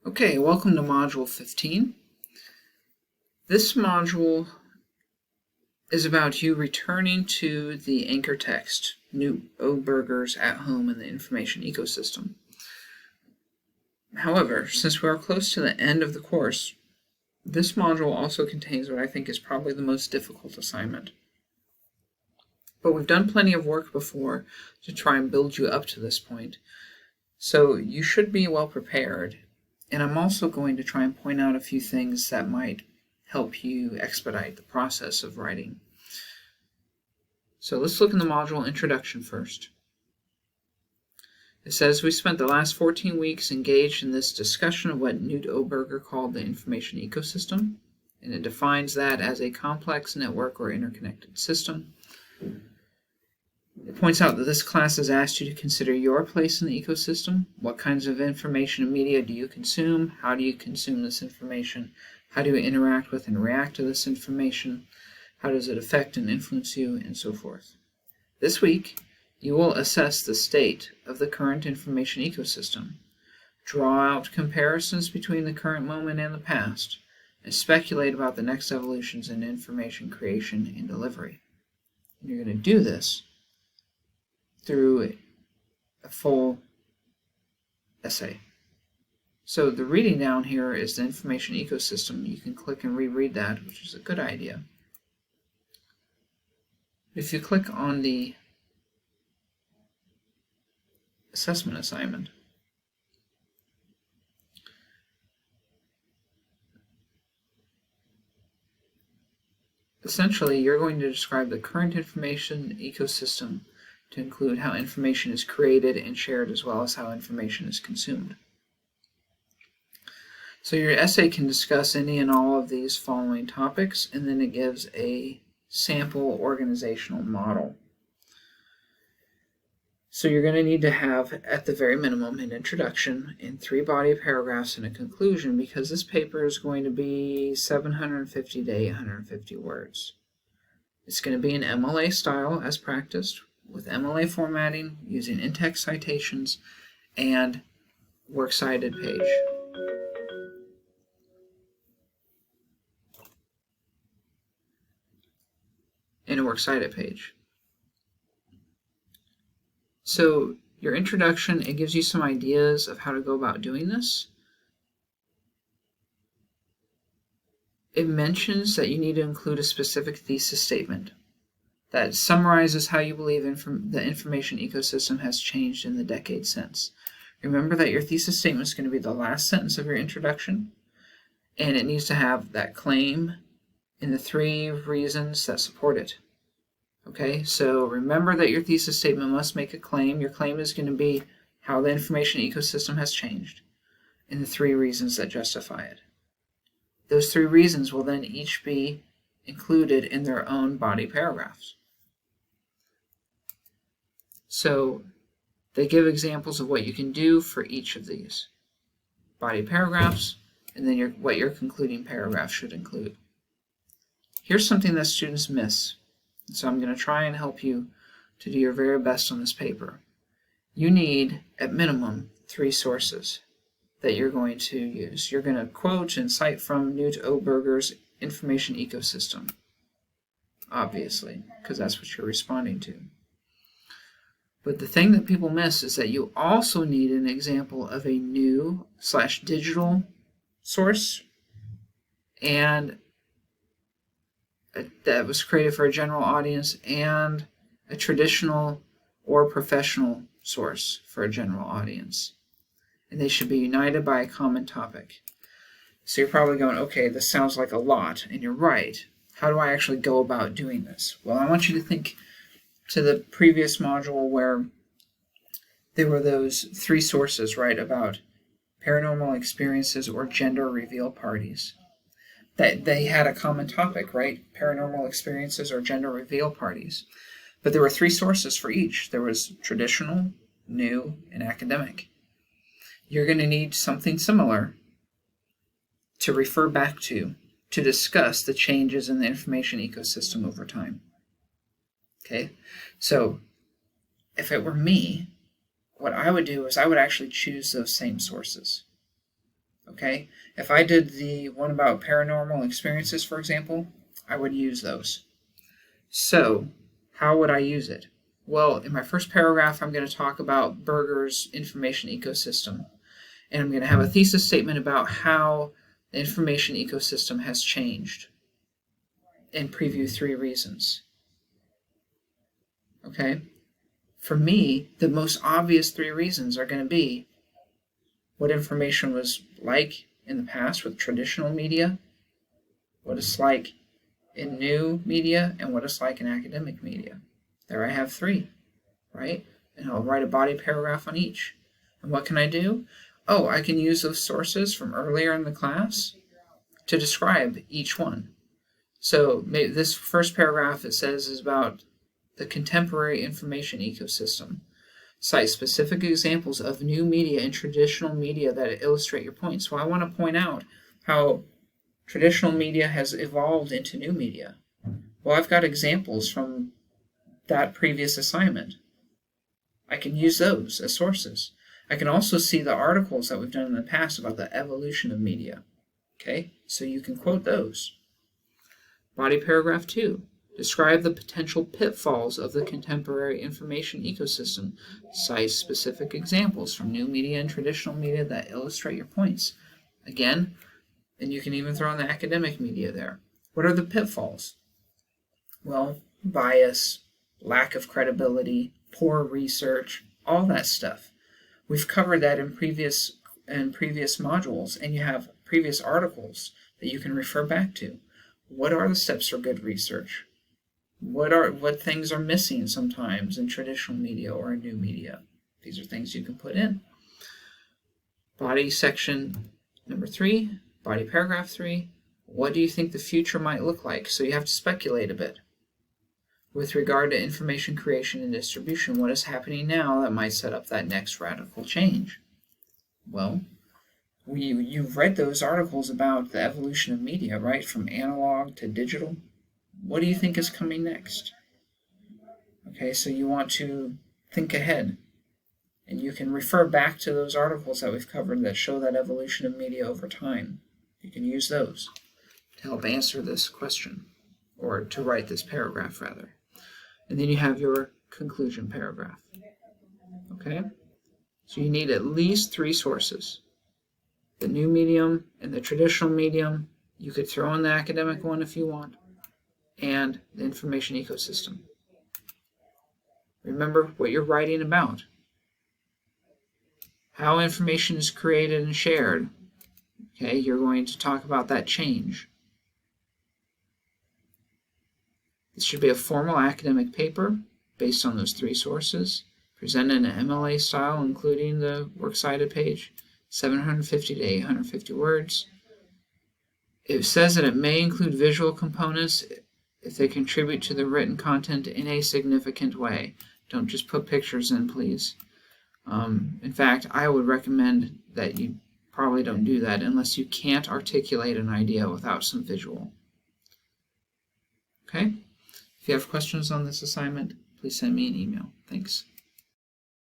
Okay, welcome to Module 15. This module is about you returning to the anchor text, Newt Oberger's At Home in the Information Ecosystem. However, since we are close to the end of the course, this module also contains what I think is probably the most difficult assignment. But we've done plenty of work before to try and build you up to this point, so you should be well prepared. And I'm also going to try and point out a few things that might help you expedite the process of writing. So let's look in the module introduction first. It says we spent the last 14 weeks engaged in this discussion of what Newt Oberger called the information ecosystem, and it defines that as a complex network or interconnected system. It points out that this class has asked you to consider your place in the ecosystem. What kinds of information and media do you consume? How do you consume this information? How do you interact with and react to this information? How does it affect and influence you? And so forth. This week, you will assess the state of the current information ecosystem, draw out comparisons between the current moment and the past, and speculate about the next evolutions in information creation and delivery. And you're going to do this through a full essay. So the reading down here is the information ecosystem. You can click and reread that, which is a good idea. If you click on the assessment assignment, essentially you're going to describe the current information ecosystem to include how information is created and shared, as well as how information is consumed. So your essay can discuss any and all of these following topics, and then it gives a sample organizational model. So you're going to need to have, at the very minimum, an introduction and 3 body paragraphs and a conclusion, because this paper is going to be 750 to 850 words. It's going to be in MLA style as practiced, with MLA formatting, using in-text citations, and works cited page. And a works cited page. So your introduction, it gives you some ideas of how to go about doing this. It mentions that you need to include a specific thesis statement that summarizes how you believe the information ecosystem has changed in the decade since. Remember that your thesis statement is going to be the last sentence of your introduction, and it needs to have that claim and the 3 reasons that support it. Okay, so remember that your thesis statement must make a claim. Your claim is going to be how the information ecosystem has changed and the 3 reasons that justify it. Those 3 reasons will then each be included in their own body paragraphs. So they give examples of what you can do for each of these body paragraphs, and then what your concluding paragraph should include. Here's something that students miss, so I'm going to try and help you to do your very best on this paper. You need, at minimum, 3 sources that you're going to use. You're going to quote and cite from Newt Oberger's information ecosystem, obviously, because that's what you're responding to. But the thing that people miss is that you also need an example of a new/digital source and that was created for a general audience, and a traditional or professional source for a general audience. And they should be united by a common topic. So you're probably going, okay, this sounds like a lot, and you're right. How do I actually go about doing this? Well, I want you to think to the previous module where there were those 3 sources, right, about paranormal experiences or gender reveal parties. That they had a common topic, right? Paranormal experiences or gender reveal parties. But there were 3 sources for each. There was traditional, new, and academic. You're going to need something similar to refer back to discuss the changes in the information ecosystem over time. Okay? So if it were me, what I would do is I would actually choose those same sources. Okay, if I did the one about paranormal experiences, for example, I would use those. So, how would I use it? Well, in my first paragraph, I'm going to talk about Berger's information ecosystem. And I'm going to have a thesis statement about how the information ecosystem has changed and preview 3 reasons. Okay? For me, the most obvious 3 reasons are going to be what information was like in the past with traditional media, what it's like in new media, and what it's like in academic media. There I have 3, right? And I'll write a body paragraph on each. And what can I do? Oh, I can use those sources from earlier in the class to describe each one. So this first paragraph, it says, is about the contemporary information ecosystem. Cite specific examples of new media and traditional media that illustrate your point. So I want to point out how traditional media has evolved into new media. Well, I've got examples from that previous assignment. I can use those as sources. I can also see the articles that we've done in the past about the evolution of media. Okay, so you can quote those. Body paragraph 2. Describe the potential pitfalls of the contemporary information ecosystem. Cite specific examples from new media and traditional media that illustrate your points. Again, and you can even throw in the academic media there. What are the pitfalls? Well, bias, lack of credibility, poor research, all that stuff. We've covered that in previous modules, and you have previous articles that you can refer back to. What are the steps for good research? What things are missing sometimes in traditional media or in new media? These are things you can put in. Body section number 3, body paragraph 3. What do you think the future might look like? So you have to speculate a bit. With regard to information creation and distribution, what is happening now that might set up that next radical change? Well, you've read those articles about the evolution of media, right? From analog to digital. What do you think is coming next? Okay, so you want to think ahead. And you can refer back to those articles that we've covered that show that evolution of media over time. You can use those to help answer this question, or to write this paragraph, rather. And then you have your conclusion paragraph. Okay? So you need at least 3 sources. The new medium and the traditional medium. You could throw in the academic one if you want. And the information ecosystem. Remember what you're writing about. How information is created and shared. Okay, you're going to talk about that change. This should be a formal academic paper based on those 3 sources, presented in an MLA style, including the works cited page, 750 to 850 words. It says that it may include visual components if they contribute to the written content in a significant way. Don't just put pictures in, please. In fact, I would recommend that you probably don't do that unless you can't articulate an idea without some visual. Okay? If you have questions on this assignment, please send me an email. Thanks.